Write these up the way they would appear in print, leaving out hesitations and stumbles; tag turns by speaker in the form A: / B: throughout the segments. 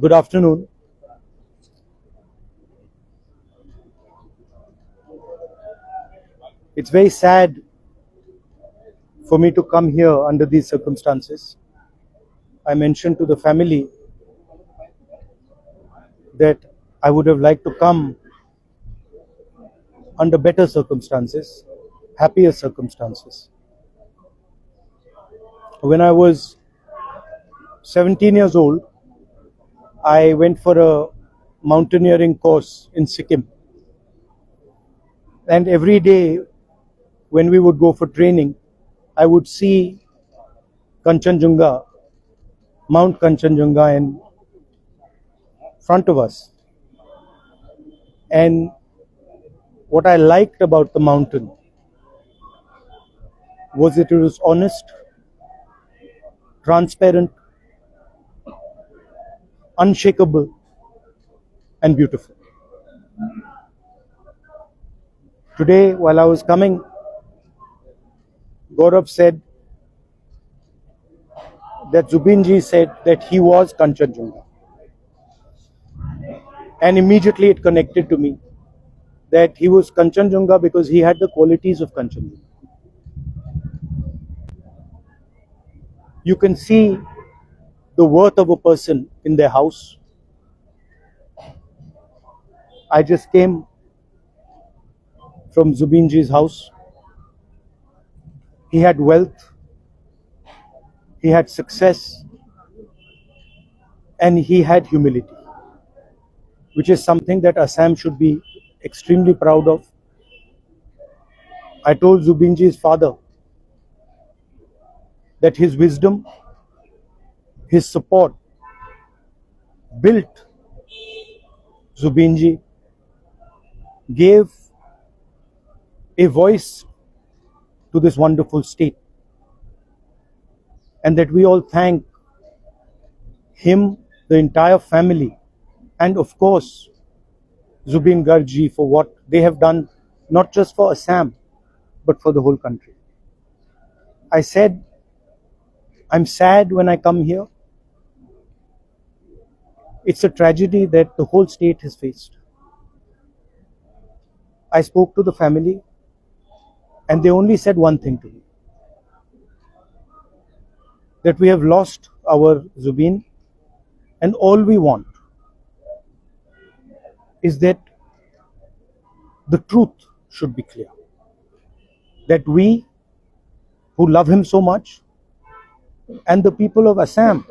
A: Good afternoon. It's very sad for me to come here under these circumstances. I mentioned to the family that I would have liked to come under better circumstances, happier circumstances. When I was 17 years old, I went for a mountaineering course in Sikkim. And every day when we would go for training, I would see Kanchenjunga, Mount Kanchenjunga in front of us. And what I liked about the mountain was that it was honest, transparent, unshakable, and beautiful. Today, while I was coming, Gaurav said that Zubinji said that he was Kanchenjunga. And immediately it connected to me that he was Kanchenjunga because he had the qualities of Kanchenjunga. You can see the worth of a person in their house. I just came from Zubinji's house. He had wealth, he had success, and he had humility, which is something that Assam should be extremely proud of. I told Zubinji's father that his wisdom, his support built Zubinji, gave a voice to this wonderful state, and that we all thank him, the entire family, and of course Zubin Garg for what they have done, not just for Assam but for the whole country. I said, I'm sad when I come here. It's a tragedy that the whole state has faced. I spoke to the family and they only said one thing to me, that we have lost our Zubin, and all we want is that the truth should be clear. That we who love him so much, and the people of Assam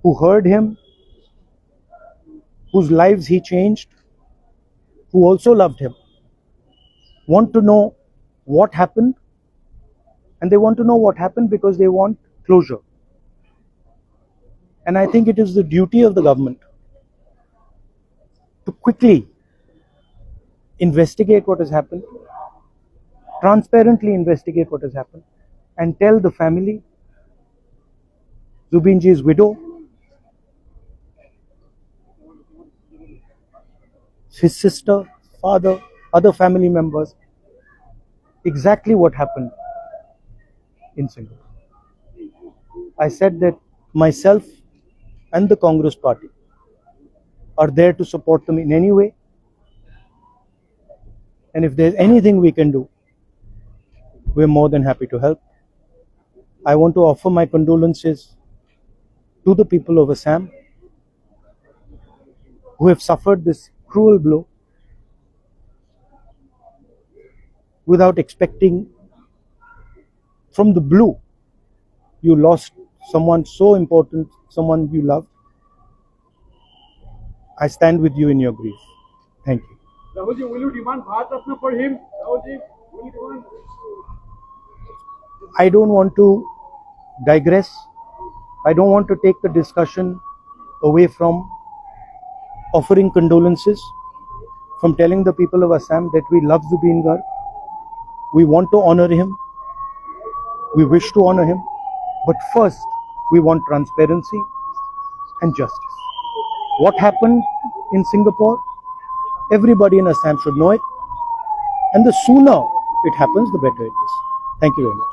A: who heard him, whose lives he changed, who also loved him, want to know what happened. And they want to know what happened because they want closure. And I think it is the duty of the government to quickly investigate what has happened, transparently investigate what has happened, and tell the family, Zubinji's widow, his sister, father, other family members, exactly what happened in Singapore. I said that myself and the Congress party are there to support them in any way, and if there's anything we can do, we're more than happy to help. I want to offer my condolences to the people of Assam who have suffered this cruel blow without expecting. From the blue, you lost someone so important, someone you loved. I stand with you in your grief. Thank you.
B: Rahulji, will you demand Bharat Ratna for him? Rahulji, will you demand?
A: I don't want to digress. I don't want to take the discussion away from offering condolences, from telling the people of Assam that we love Zubin Garg. We want to honor him. We wish to honor him. But first, we want transparency and justice. What happened in Singapore? Everybody in Assam should know it. And the sooner it happens, the better it is. Thank you very much.